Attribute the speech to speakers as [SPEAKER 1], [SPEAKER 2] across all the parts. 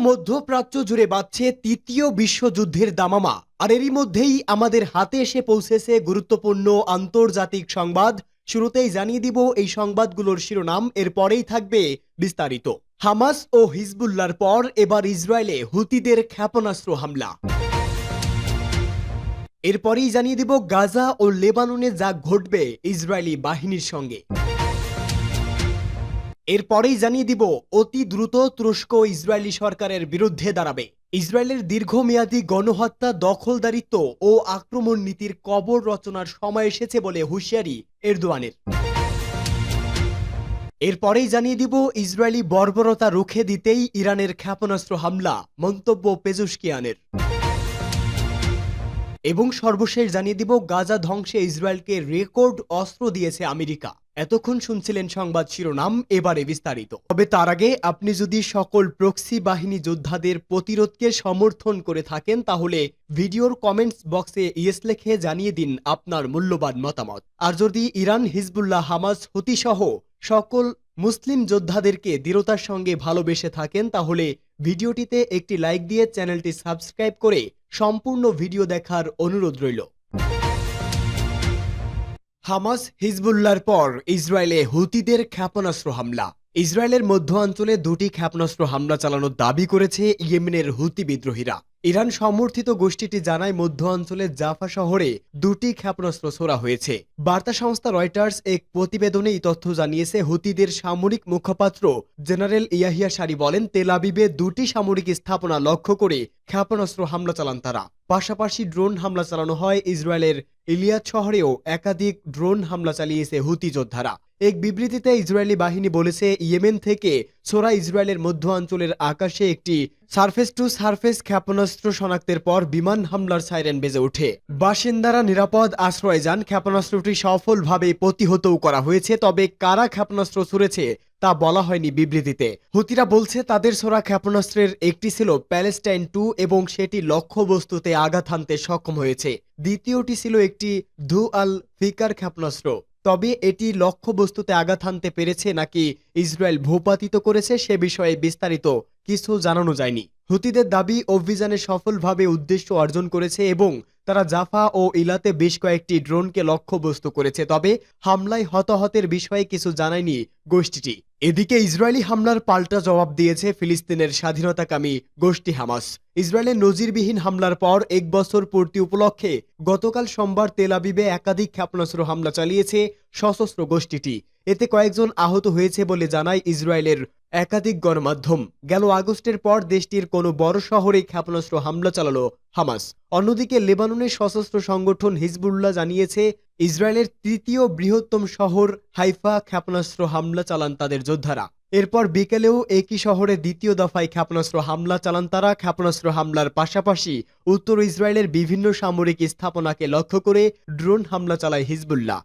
[SPEAKER 1] মধ্যপ্রাচ্য জুড়ে বাজছে তৃতীয় বিশ্বযুদ্ধের দামামা। আর এরই মধ্যেই আমাদের হাতে এসে পৌঁছেছে গুরুত্বপূর্ণ আন্তর্জাতিক সংবাদ। শুরুতেই জানিয়ে দিব এই সংবাদগুলোর শিরোনাম, এরপরেই থাকবে বিস্তারিত। হামাস ও হিজবুল্লাহর পর এবার ইসরায়েলে হুতিদের ক্ষেপণাস্ত্র হামলা। এরপরেই জানিয়ে দিব গাজা ও লেবাননে যা ঘটবে ইসরায়েলি বাহিনীর সঙ্গে। এরপরেই জানিয়ে দিব অতি দ্রুত তুরস্ক ইসরায়েলি সরকারের বিরুদ্ধে দাঁড়াবে। ইসরায়েলের দীর্ঘমেয়াদী গণহত্যা, দখলদারিত্ব ও আক্রমণ নীতির কবর রচনার সময় এসেছে বলে হুঁশিয়ারি এরদোয়ানের। এরপরেই জানিয়ে দিব ইসরায়েলি বর্বরতা রুখে দিতেই ইরানের ক্ষেপণাস্ত্র হামলা, মন্তব্য পেজুশকিয়ানের। এবং সর্বশেষ জানিয়ে দিব গাজা ধ্বংসে ইসরায়েলকে রেকর্ড অস্ত্র দিয়েছে আমেরিকা। এতক্ষণ শুনছিলেন সংবাদ শিরোনাম, এবারে বিস্তারিত। তবে তার আগে আপনি যদি সকল প্রক্সি বাহিনী যোদ্ধাদের প্রতিরোধকে সমর্থন করে থাকেন তাহলে ভিডিওর কমেন্টস বক্সে ইয়েস লিখে জানিয়ে দিন আপনার মূল্যবান মতামত। আর যদি ইরান, হিজবুল্লাহ, হামাস, হুতি সহ সকল মুসলিম যোদ্ধাদেরকে দৃঢ়তার সঙ্গে ভালোবেসে থাকেন তাহলে ভিডিওটিতে একটি লাইক দিয়ে চ্যানেলটি সাবস্ক্রাইব করে সম্পূর্ণ ভিডিও দেখার অনুরোধ রইল। হামাস হিজবুল্লাহর পর ইসরায়েলে হুতিদের ক্ষেপণাস্ত্র হামলা। ইসরায়েলের মধ্য অঞ্চলে দুটি ক্ষেপণাস্ত্র হামলা চালানোর দাবি করেছে ইয়েমেনের হুতি বিদ্রোহীরা। ইরান সমর্থিত গোষ্ঠীটি জানায় মধ্য অঞ্চলের জাফা শহরে দুটি ক্ষেপণাস্ত্র ছোড়া হয়েছে। বার্তা সংস্থা রয়টার্স এক প্রতিবেদনে এই তথ্য জানিয়েছে। হুতিদের সামরিক মুখপাত্র জেনারেল ইয়াহিয়া সারি বলেন, তেল আবিবে দুটি সামরিক স্থাপনা লক্ষ্য করে ক্ষেপণাস্ত্র হামলা চালান তারা। পাশাপাশি ড্রোন হামলা চালানো হয়। ইসরায়েলের ইলিয়াদ শহরেও একাধিক ড্রোন হামলা চালিয়েছে হুতি যোদ্ধারা। এক বিবৃতিতে ইসরায়েলি বাহিনী বলেছে, ইয়েমেন থেকে ছোড়া ইসরায়েলের মধ্য অঞ্চলের আকাশে একটি সারফেস টু সারফেস ক্ষেপণাস্ত্র শনাক্তের পর বিমান হামলার সাইরেন বেজে ওঠে। বাসিন্দারা নিরাপদ আশ্রয়ে যান। ক্ষেপণাস্ত্রটি সফলভাবে প্রতিহতও করা হয়েছে, তবে কারা ক্ষেপণাস্ত্র ছুড়েছে তা বলা হয়নি বিবৃতিতে। হুতিরা বলছে তাদের ছোড়া ক্ষেপণাস্ত্রের একটি ছিল প্যালেস্টাইন 2 এবং সেটি লক্ষ্যবস্তুতে আঘাত হানতে সক্ষম হয়েছে। দ্বিতীয়টি ছিল একটি ধু আল ফিকার ক্ষেপণাস্ত্র। তবে এটি লক্ষ্যবস্তুতে আঘাত হানতে পেরেছে নাকি ইসরায়েল ভূপাতিত করেছে সে বিষয়ে বিস্তারিত কিছু জানানো যায়নি। হুতিদের দাবি অভিযানে সফলভাবে উদ্দেশ্য অর্জন করেছে এবং তারা জাফা ও ইলাতে বেশ কয়েকটি ড্রোনকে লক্ষ্যবস্তু করেছে, তবে হামলায় হতাহতের বিষয়ে কিছু জানায়নি গোষ্ঠীটি। এদিকে ইসরায়েলি হামলার পাল্টা জবাব দিয়েছে ফিলিস্তিনের স্বাধীনতাকামী গোষ্ঠী হামাস। ইসরায়েলের নজিরবিহীন হামলার পর 1 বছর পূর্তি উপলক্ষে গতকাল সোমবার তেল আবিবে একাধিক ক্ষেপণাস্ত্র হামলা চালিয়েছে সশস্ত্র গোষ্ঠীটি। এতে কয়েকজন আহত হয়েছে বলে জানায় ইসরায়েলের একাধিক গণমাধ্যম। গেল আগস্টের পর দেশটির কোনো বড় শহরে ক্ষেপণাস্ত্র হামলা চালালো হামাস। অন্যদিকে লেবাননের সশস্ত্র সংগঠন হিজবুল্লাহ জানিয়েছে ইসরায়েলের তৃতীয় বৃহত্তম শহর হাইফা ক্ষেপণাস্ত্র হামলা চালান তাদের যোদ্ধারা। এরপর বিকেলেও একই শহরে দ্বিতীয় দফায় ক্ষেপণাস্ত্র হামলা চালান তারা। ক্ষেপণাস্ত্র হামলার পাশাপাশি উত্তর ইসরায়েলের বিভিন্ন সামরিক স্থাপনাকে লক্ষ্য করে ড্রোন হামলা চালায় হিজবুল্লাহ।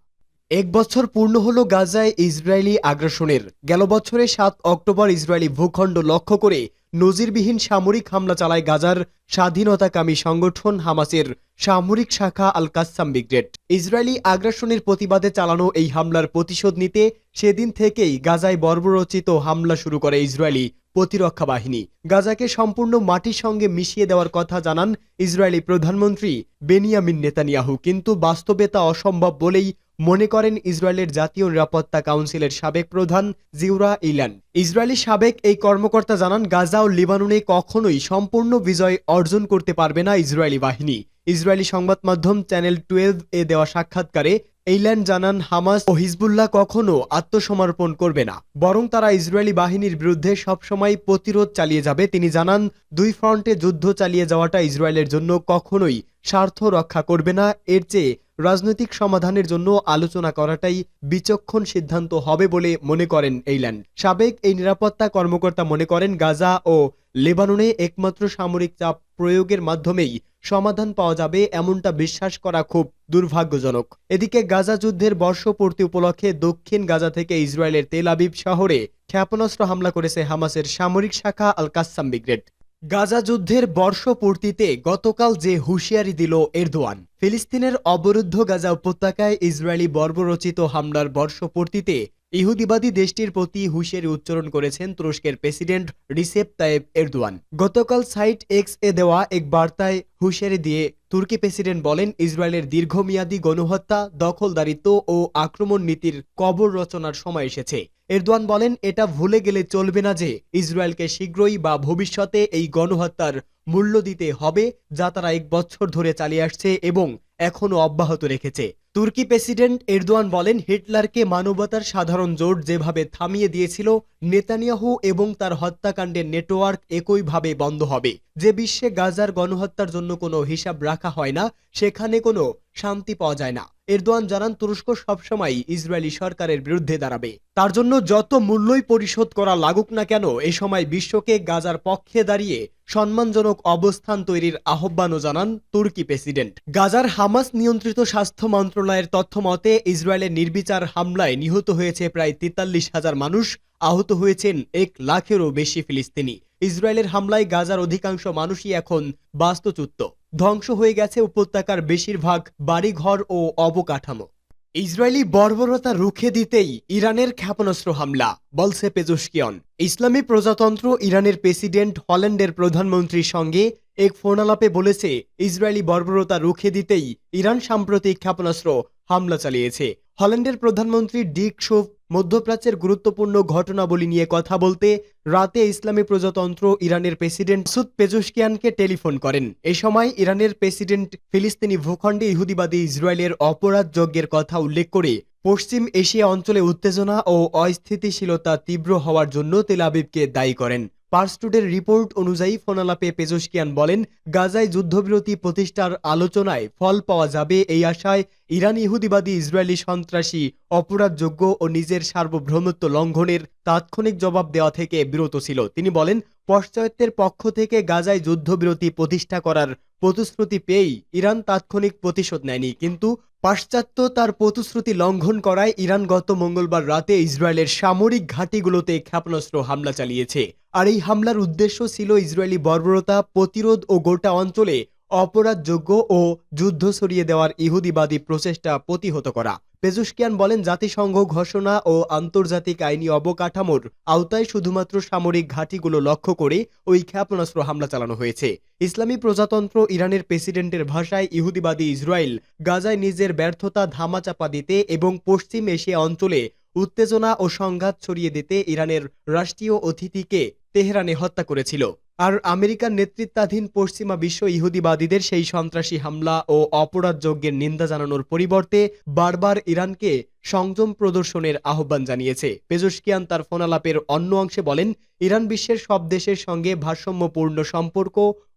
[SPEAKER 1] 1 বছর পূর্ণ হলো গাজায় ইসরায়েলি আগ্রাসনের। গেল বছরে 7 অক্টোবর ইসরায়েলি ভূখণ্ড লক্ষ্য করে নজিরবিহীন সামরিক হামলা চালায় গাজার স্বাধীনতাকামী সংগঠন হামাসের সামরিক শাখা আল কাসাম ব্রিগেড। ইসরায়েলি আগ্রাসনের প্রতিবাদে চালানো এই হামলার প্রতিশোধ নিতে সেদিন থেকেই গাজায় বর্বরোচিত হামলা শুরু করে ইসরায়েলি প্রতিরক্ষা বাহিনী। গাজাকে সম্পূর্ণ মাটির সঙ্গে মিশিয়ে দেওয়ার কথা জানান ইসরায়েলি প্রধানমন্ত্রী বেনিয়ামিন নেতানিয়াহু, কিন্তু বাস্তবে তা অসম্ভব বলেই মনে করেন ইসরায়েলের জাতীয় নিরাপত্তা কাউন্সিলের সাবেক প্রধান জিওরা ইলান। ইসরায়েলি সাবেক এই কর্মকর্তা জানান, গাজা ও লিবাননে কখনোই সম্পূর্ণ বিজয় অর্জন করতে পারবে না ইসরায়েলি বাহিনী। ইসরায়েলি সংবাদ মাধ্যম চ্যানেল 12 এ দেওয়া সাক্ষাৎকারে ইলান জানান, হামাস ও হিজবুল্লাহ কখনো আত্মসমর্পণ করবে না, বরং তারা ইসরায়েলি বাহিনীর বিরুদ্ধে সবসময় প্রতিরোধ চালিয়ে যাবে। তিনি জানান, দুই ফ্রন্টে যুদ্ধ চালিয়ে যাওয়াটা ইসরায়েলের জন্য কখনোই স্বার্থ রক্ষা করবে না। এর চেয়ে রাজনৈতিক সমাধানের জন্য আলোচনা করাটাই বিচক্ষণ সিদ্ধান্ত হবে বলে মনে করেন ইলান। সাবেক এই নিরাপত্তা কর্মকর্তা মনে করেন, গাজা ও লেবাননে একমাত্র সামরিক চাপ প্রয়োগের মাধ্যমেই সমাধান পাওয়া যাবে, এমনটা বিশ্বাস করা খুব দুর্ভাগ্যজনক। এদিকে গাজা যুদ্ধের বর্ষপূর্তি উপলক্ষে দক্ষিণ গাজা থেকে ইসরায়েলের তেল আবিব শহরে ক্ষেপণাস্ত্র হামলা করেছে হামাসের সামরিক শাখা আল কাসাম ব্রিগেড। গাজা যুদ্ধের বর্ষপূর্তিতে গতকাল যে হুঁশিয়ারি দিল এরদোয়ান, ফিলিস্তিনের অবরুদ্ধ গাজা উপত্যকায় ইসরায়েলি বর্বরোচিত হামলার বর্ষপূর্তিতে ইহুদিবাদী দেশটির প্রতি হুঁশিয়ারি উচ্চারণ করেছেন তুরস্কের প্রেসিডেন্ট রিসেপ তাইয়েপ এরদোয়ান। গতকাল সাইট এক্স এ দেওয়া এক বার্তায় হুঁশিয়ারি দিয়ে তুর্কি প্রেসিডেন্ট বলেন, ইসরায়েলের দীর্ঘমেয়াদী গণহত্যা, দখলদারিত্ব ও আক্রমণ নীতির কবর রচনার সময় এসেছে। এরদোয়ান বলেন, এটা ভুলে গেলে চলবে না যে ইসরায়েলকে শীঘ্রই বা ভবিষ্যতে এই গণহত্যার মূল্য দিতে হবে, যা তারা 1 বছর ধরে চালিয়ে আসছে এবং এখনও অব্যাহত রেখেছে। তুর্কি প্রেসিডেন্ট এরদোয়ান বলেন, হিটলারকে মানবতার সাধারণ জোট যেভাবে থামিয়ে দিয়েছিল, নেতানিয়াহু এবং তার হত্যাকাণ্ডের নেটওয়ার্ক একইভাবে বন্ধ হবে। যে বিশ্বে গাজার গণহত্যার জন্য কোনো হিসাব রাখা হয় না, সেখানে কোনো শান্তি পাওয়া যায় না। এরদোয়ান জানান, তুরস্ক সবসময় ইসরায়েলি সরকারের বিরুদ্ধে দাঁড়াবে। তার জন্য যত মূল্যই পরিশোধ করা লাগুক না কেন, এ সময় বিশ্বকে গাজার পক্ষে দাঁড়িয়ে সম্মানজনক অবস্থান তৈরির আহ্বানও জানান তুর্কি প্রেসিডেন্ট। গাজার হামাস নিয়ন্ত্রিত স্বাস্থ্য মন্ত্রণালয়ের তথ্য মতে, ইসরায়েলের নির্বিচার হামলায় নিহত হয়েছে প্রায় 43,000 মানুষ, আহত হয়েছেন 1 লাখেরও বেশি ফিলিস্তিনি। ইসরায়েলের হামলায় গাজার অধিকাংশ মানুষই এখন বাস্তুচ্যুত। ধ্বংস হয়ে গেছে উপত্যকার বেশিরভাগ বাড়িঘর ও অবকাঠামো। ইসরায়েলি বর্বরতা রুখে দিতেই ইরানের ক্ষেপণাস্ত্র হামলা, বলছে পেজোশকিয়ন। ইসলামী প্রজাতন্ত্র ইরানের প্রেসিডেন্ট হল্যান্ডের প্রধানমন্ত্রীর সঙ্গে এক ফোনালাপে বলেছে, ইসরায়েলি বর্বরতা রুখে দিতেই ইরান সাম্প্রতিক ক্ষেপণাস্ত্র হামলা চালিয়েছে। হল্যান্ডের প্রধানমন্ত্রী ডিক শুভ মধ্যপ্রাচ্যের গুরুত্বপূর্ণ ঘটনাবলী নিয়ে কথা বলতে রাতে ইসলামী প্রজাতন্ত্র ইরানের প্রেসিডেন্ট মাসুদ পেজোশকিয়ানকে টেলিফোন করেন। এ সময় ইরানের প্রেসিডেন্ট ফিলিস্তিনি ভূখণ্ডে ইহুদিবাদী ইসরায়েলের অপরাধ যজ্ঞের কথা উল্লেখ করে পশ্চিম এশিয়া অঞ্চলে উত্তেজনা ও অস্থিতিশীলতা তীব্র হওয়ার জন্য তেল আবিবকে দায়ী করেন। পার্স টুডের রিপোর্ট অনুযায়ী ফোনালাপে পেজোশকিয়ান বলেন, গাজায় যুদ্ধবিরতি প্রতিষ্ঠার আলোচনায় ফল পাওয়া যাবে এই আশায় ইরান ইহুদিবাদী ইসরায়েলি সন্ত্রাসী, অপরাধযোগ্য ও নিজের সার্বভৌমত্ব লঙ্ঘনের তাৎক্ষণিক জবাব দেওয়া থেকে বিরত ছিল। তিনি বলেন, পাশ্চাত্যের পক্ষ থেকে গাজায় যুদ্ধবিরতি প্রতিষ্ঠা করার প্রতিশ্রুতি পেয়েই ইরান তাৎক্ষণিক প্রতিশোধ নেয়নি, কিন্তু পাশ্চাত্য তার প্রতিশ্রুতি লঙ্ঘন করায় ইরান গত মঙ্গলবার রাতে ইসরায়েলের সামরিক ঘাঁটিগুলোতে ক্ষেপণাস্ত্র হামলা চালিয়েছে। আর এই হামলার উদ্দেশ্য ছিল ইসরায়েলি বর্বরতা প্রতিরোধ ও গোটা অঞ্চলে অপরাধযোগ্য ও যুদ্ধ ছড়িয়ে দেওয়ার ইহুদিবাদী প্রচেষ্টা প্রতিহত করা। পেজোশকিয়ান বলেন, জাতিসংঘ ঘোষণা ও আন্তর্জাতিক আইনি অবকাঠামোর আওতায় শুধুমাত্র সামরিক ঘাঁটিগুলো লক্ষ্য করে ওই ক্ষেপণাস্ত্র হামলা চালানো হয়েছে। ইসলামী প্রজাতন্ত্র ইরানের প্রেসিডেন্টের ভাষায়, ইহুদিবাদী ইসরায়েল গাজায় নিজের ব্যর্থতা ধামাচাপা দিতে এবং পশ্চিম এশিয়া অঞ্চলে উত্তেজনা ও সংঘাত ছড়িয়ে দিতে ইরানের রাষ্ট্রীয় অতিথিকে তেহরানে হত্যা করেছিল। আর আমেরিকার নেতৃত্বাধীন পশ্চিমা বিশ্ব ইহুদিবাদীদের সেই সন্ত্রাসী হামলা ও অপরাধ যজ্ঞের নিন্দা জানানোর পরিবর্তে বারবার ইরানকে সংযম প্রদর্শনের আহ্বান জানিয়েছে। পেজোশকিয়ান তার ফোনালাপের অন্য অংশে বলেন, ইরান বিশ্বের সব দেশের সঙ্গে ভারসাম্যপূর্ণ সম্পর্ক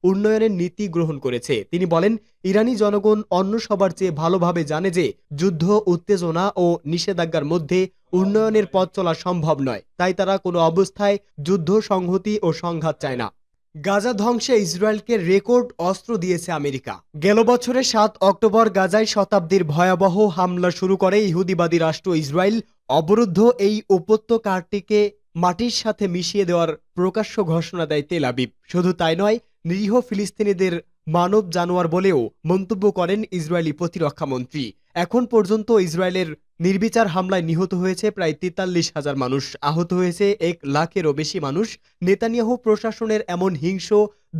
[SPEAKER 1] উন্নয়নের নীতি গ্রহণ করেছে। তিনি বলেন, ইরানি জনগণ অন্য সবার চেয়ে ভালোভাবে জানে যে যুদ্ধ, উত্তেজনা ও নিষেধাজ্ঞার মধ্যে উন্নয়নের পথ চলা সম্ভব নয়। তাই তারা কোনো অবস্থায় যুদ্ধ, সংহতি ও সংঘাত চায় না। গাজা ধ্বংসে ইসরায়েলকে রেকর্ড অস্ত্র দিয়েছে আমেরিকা। গেল বছরের 7 অক্টোবর গাজায় শতাব্দীর ভয়াবহ হামলা শুরু করে ইহুদিবাদী রাষ্ট্র ইসরায়েল। অবরুদ্ধ এই উপত্যকাটিকে মাটির সাথে মিশিয়ে দেওয়ার প্রকাশ্য ঘোষণা দেয় তেল আবিব। শুধু তাই নয়, নিরীহ ফিলিস্তিনিদের মানব জানোয়ার বলেও মন্তব্য করেন ইসরায়েলি প্রতিরক্ষা মন্ত্রী। এখন পর্যন্ত ইসরায়েলের নির্বিচার হামলায় নিহত হয়েছে প্রায় 43,000 মানুষ, আহত হয়েছে 1 লাখেরও বেশি মানুষ। নেতানিয়াহু প্রশাসনের এমন হিংস্র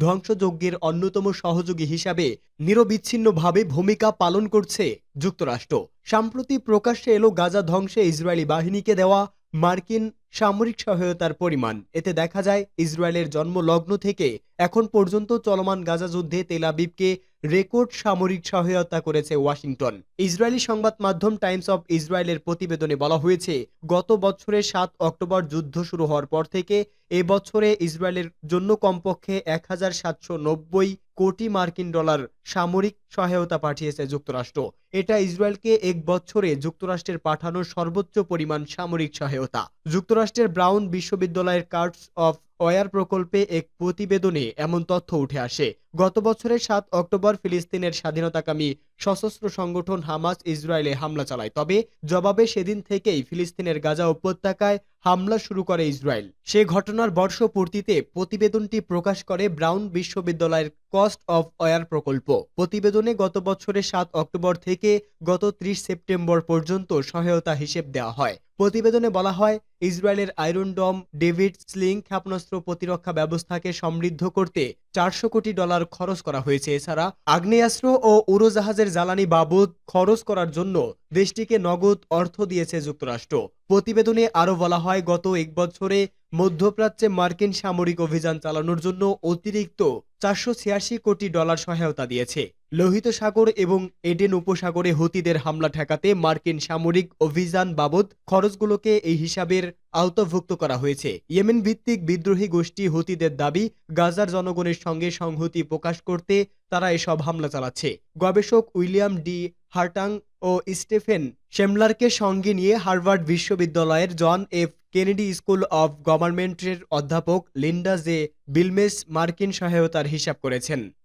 [SPEAKER 1] ধ্বংসযজ্ঞের অন্যতম সহযোগী হিসাবে নিরবিচ্ছিন্নভাবে ভূমিকা পালন করছে যুক্তরাষ্ট্র। সম্প্রতি প্রকাশ্যে এলো গাজা ধ্বংসে ইসরায়েলি বাহিনীকে দেওয়া মার্কিন সামরিক সহায়তার পরিমাণ। এতে দেখা যায়, ইসরায়েলের জন্মলগ্ন থেকে এখন পর্যন্ত চলমান গাজা যুদ্ধে তেল আবিবকে রেকর্ড সামরিক সহায়তা করেছে ওয়াশিংটন। ইসরায়েলি সংবাদ মাধ্যম টাইমস অব ইসরায়েলের প্রতিবেদনে বলা হয়েছে, গত বছরের 7 অক্টোবর যুদ্ধ শুরু হওয়ার পর থেকে এ বছরে ইসরায়েলের জন্য কমপক্ষে 1,790 কোটি মার্কিন ডলার সামরিক সহায়তা পাঠিয়েছে যুক্তরাষ্ট্র। এটা ইসরায়েলকে এক বছরে যুক্তরাষ্ট্রের পাঠানো সর্বোচ্চ পরিমাণ সামরিক সহায়তা। যুক্তরাষ্ট্রের ব্রাউন বিশ্ববিদ্যালয়ের কার্ডস অফ ওয়ার প্রকল্পে এক প্রতিবেদনে এমন তথ্য উঠে আসে। গত বছরের 7 অক্টোবর ফিলিস্তিনের স্বাধীনতাকামী সশস্ত্র সংগঠন হামাস ইসরায়েলে হামলা চালায়। তবে জবাবে সেদিন থেকেই ফিলিস্তিনের গাজা উপত্যকায় হামলা শুরু করে ইসরায়েল। সে ঘটনার বর্ষপূর্তিতে প্রতিবেদনটি প্রকাশ করে ব্রাউন বিশ্ববিদ্যালয়ের কস্ট অফ ওয়ার প্রকল্প। প্রতিবেদনে গত বছরের 7 অক্টোবর থেকে গত 30 সেপ্টেম্বর পর্যন্ত সহায়তা হিসেব দেওয়া হয়। প্রতিবেদনে বলা হয়, ইসরায়েলের আয়রন ডম ডেভিড স্লিং ক্ষেপণাস্ত্র প্রতিরক্ষা ব্যবস্থাকে সমৃদ্ধ করতে $400 কোটি খরচ করা হয়েছে। এছাড়া আগ্নেয়াস্ত্র ও উড়োজাহাজের জ্বালানি বাবদ খরচ করার জন্য দেশটিকে নগদ অর্থ দিয়েছে যুক্তরাষ্ট্র। প্রতিবেদনে আরও বলা হয়, গত 1 বছরে মধ্যপ্রাচ্যে মার্কিন সামরিক অভিযান চালানোর জন্য অতিরিক্ত $486 কোটি সহায়তা দিয়েছে। লোহিত সাগর এবং এডেন উপসাগরে হুতিদের হামলা ঠেকাতে মার্কিন সামরিক অভিযান বাবদ খরচগুলোকে এই হিসাবের আওতাভুক্ত করা হয়েছে। ইয়েমেন ভিত্তিক বিদ্রোহী গোষ্ঠী হুতিদের দাবি, গাজার জনগণের সঙ্গে সংহতি প্রকাশ করতে তারা এসব হামলা চালাচ্ছে। গবেষক উইলিয়াম ডি হার্টাং ও স্টেফেন শেমলারকে সঙ্গে নিয়ে হার্ভার্ড বিশ্ববিদ্যালয়ের John F Kennedy school of গভর্নমেন্টের অধ্যাপক লিন্ডা জে বিলমেস মার্কিন সহায়তার হিসাব করেছেন।